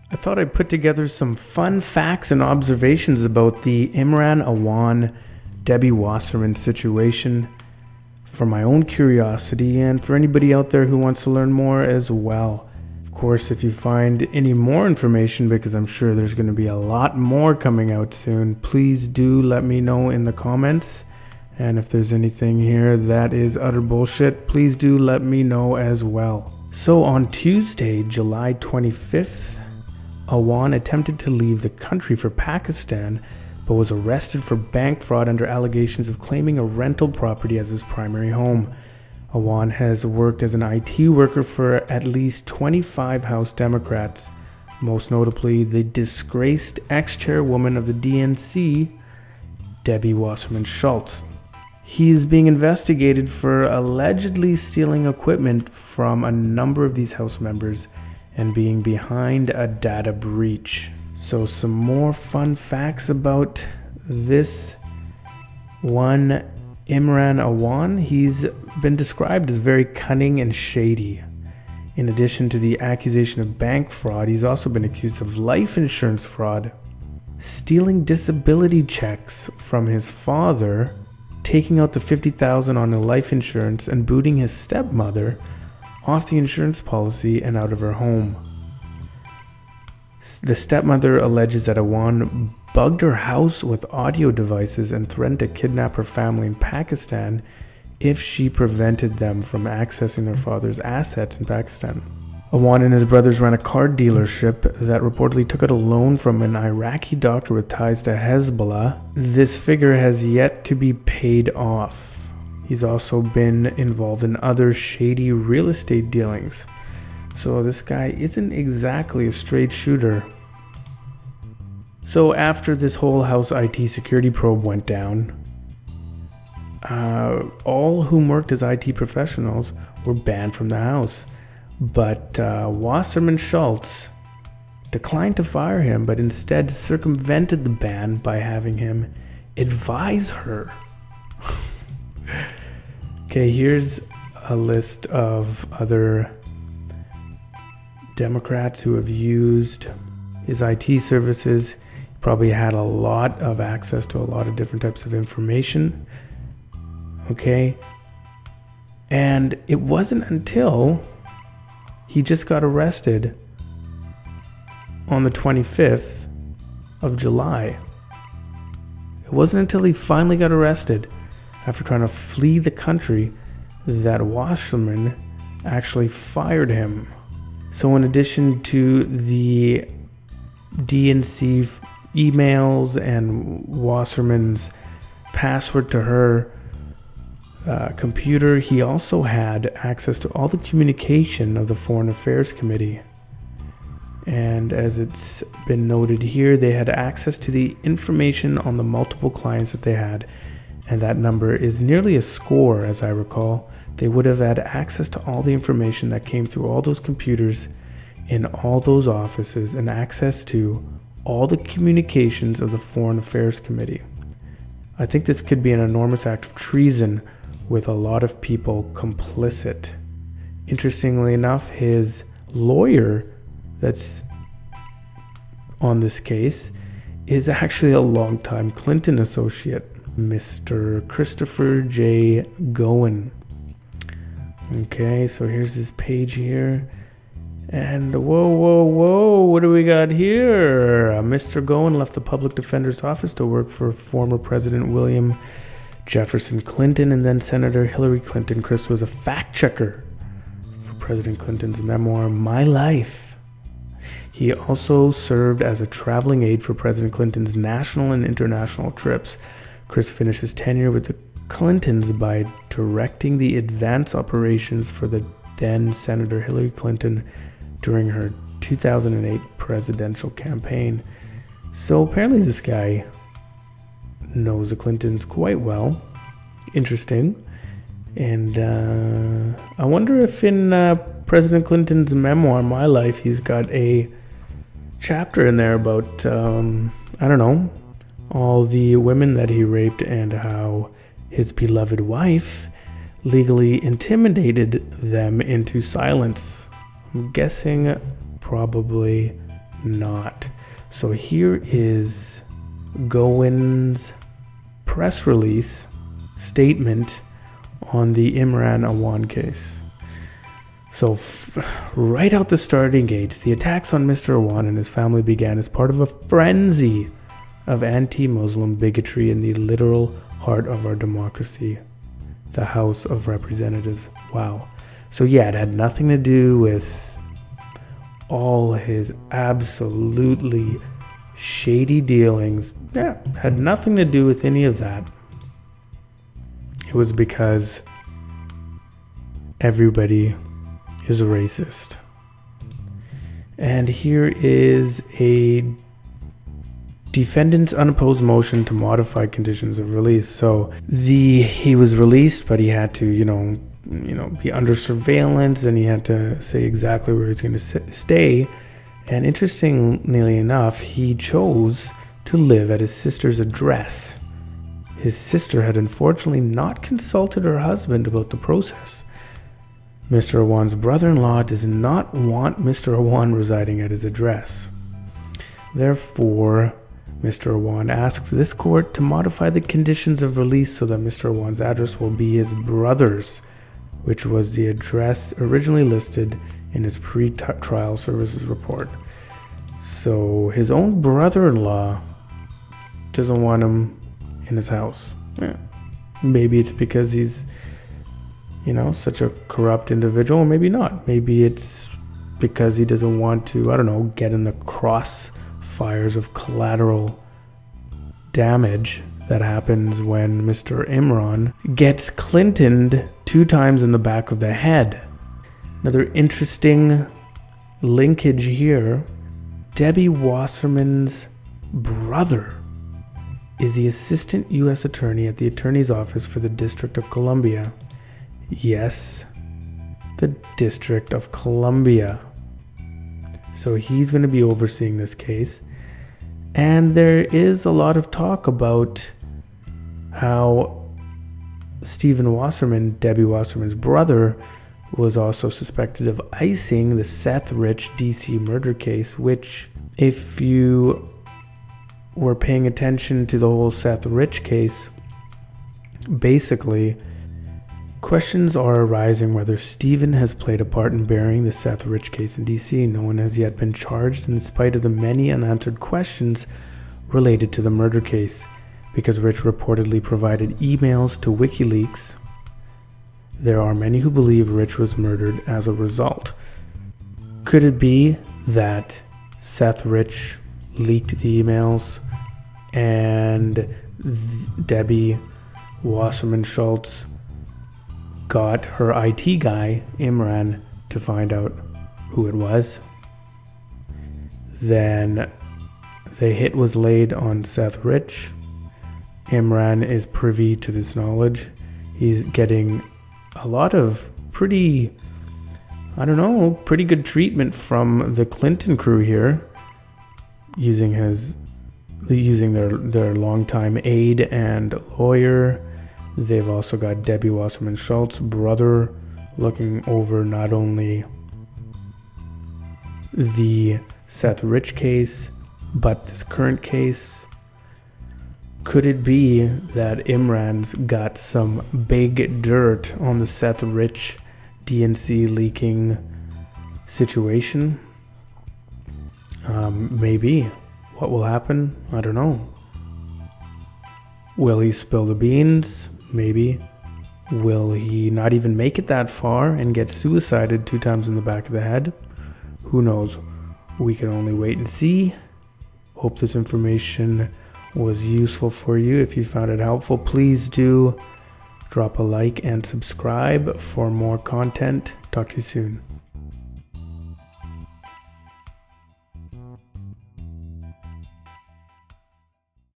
I thought I'd put together some fun facts and observations about the Imran Awan Debbie Wasserman situation for my own curiosity and for anybody out there who wants to learn more as well. Of course, if you find any more information, because I'm sure there's going to be a lot more coming out soon, please do let me know in the comments. And if there's anything here that is utter bullshit, please do let me know as well. So on Tuesday, July 25th, Awan attempted to leave the country for Pakistan, but was arrested for bank fraud under allegations of claiming a rental property as his primary home. Awan has worked as an IT worker for at least 25 House Democrats, most notably the disgraced ex-chairwoman of the DNC, Debbie Wasserman Schultz. He is being investigated for allegedly stealing equipment from a number of these House members and being behind a data breach. So some more fun facts about this one Imran Awan. He's been described as very cunning and shady. In addition to the accusation of bank fraud, he's also been accused of life insurance fraud, stealing disability checks from his father, taking out the $50,000 on a life insurance, and booting his stepmother off the insurance policy and out of her home. The stepmother alleges that Awan bugged her house with audio devices and threatened to kidnap her family in Pakistan if she prevented them from accessing their father's assets in Pakistan. Awan and his brothers ran a car dealership that reportedly took out a loan from an Iraqi doctor with ties to Hezbollah. This figure has yet to be paid off. He's also been involved in other shady real estate dealings. So this guy isn't exactly a straight shooter. So after this whole House IT security probe went down, all whom worked as IT professionals were banned from the House. But Wasserman Schultz declined to fire him, but instead circumvented the ban by having him advise her. Okay, here's a list of other Democrats who have used his IT services. He probably had a lot of access to a lot of different types of information. Okay, and it wasn't until he just got arrested on the 25th of July. It wasn't until he finally got arrested after trying to flee the country that Wasserman actually fired him. So in addition to the DNC emails and Wasserman's password to her computer, he also had access to all the communication of the Foreign Affairs Committee. And as it's been noted here, they had access to the information on the multiple clients that they had. And that number is nearly a score, as I recall. They would have had access to all the information that came through all those computers in all those offices and access to all the communications of the Foreign Affairs Committee. I think this could be an enormous act of treason with a lot of people complicit. Interestingly enough, his lawyer that's on this case is actually a longtime Clinton associate, Mr. Christopher J. Gowan. Okay, so here's his page here. And whoa, what do we got here? Mr. Gowan left the public defender's office to work for former President William Jefferson Clinton and then Senator Hillary Clinton. Chris was a fact checker for President Clinton's memoir, My Life. He also served as a traveling aide for President Clinton's national and international trips. Chris finished his tenure with the Clintons by directing the advance operations for the then Senator Hillary Clinton during her 2008 presidential campaign. So apparently this guy knows the Clintons quite well. Interesting. And I wonder if in President Clinton's memoir, My Life, he's got a chapter in there about, I don't know, all the women that he raped and how his beloved wife legally intimidated them into silence. I'm guessing probably not. So here is Gowen's press release statement on the Imran Awan case. So right out the starting gates, the attacks on Mr. Awan and his family began as part of a frenzy of anti-Muslim bigotry in the literal heart of our democracy, the House of Representatives. Wow. So yeah, it had nothing to do with all his absolutely shady dealings. Yeah, had nothing to do with any of that. It was because everybody is racist. And here is a defendant's unopposed motion to modify conditions of release. So he was released, but he had to, be under surveillance, and he had to say exactly where he's going to stay. And interestingly enough, he chose to live at his sister's address. His sister had unfortunately not consulted her husband about the process. Mr. Awan's brother-in-law does not want Mr. Awan residing at his address. Therefore, Mr. Awan asks this court to modify the conditions of release so that Mr. Awan's address will be his brother's, which was the address originally listed in his pre-trial services report. So his own brother-in-law doesn't want him in his house. Yeah. Maybe it's because he's, such a corrupt individual, or maybe not. Maybe it's because he doesn't want to, get in the crossfires of collateral damage that happens when Mr. Imran gets Clintoned 2 times in the back of the head. Another interesting linkage here, Debbie Wasserman's brother is the assistant U.S. attorney at the attorney's office for the District of Columbia. Yes, the District of Columbia. So he's going to be overseeing this case. And there is a lot of talk about how Stephen Wasserman, Debbie Wasserman's brother, was also suspected of icing the Seth Rich DC murder case, which, if you were paying attention to the whole Seth Rich case, basically, questions are arising whether Stephen has played a part in burying the Seth Rich case in DC. No one has yet been charged in spite of the many unanswered questions related to the murder case, because Rich reportedly provided emails to WikiLeaks. There are many who believe Rich was murdered as a result. Could it be that Seth Rich leaked the emails and Debbie Wasserman Schultz got her IT guy, Imran, to find out who it was? Then the hit was laid on Seth Rich. Imran is privy to this knowledge. He's getting a lot of pretty good treatment from the Clinton crew here, using their longtime aide and lawyer. They've also got Debbie Wasserman Schultz's brother looking over not only the Seth Rich case, but this current case. Could it be that Imran's got some big dirt on the Seth Rich DNC leaking situation? Maybe. What will happen? I don't know. Will he spill the beans? Maybe. Will he not even make it that far and get suicided 2 times in the back of the head? Who knows? We can only wait and see. Hope this information was useful for you. If you found it helpful, please do drop a like and subscribe for more content. Talk to you soon.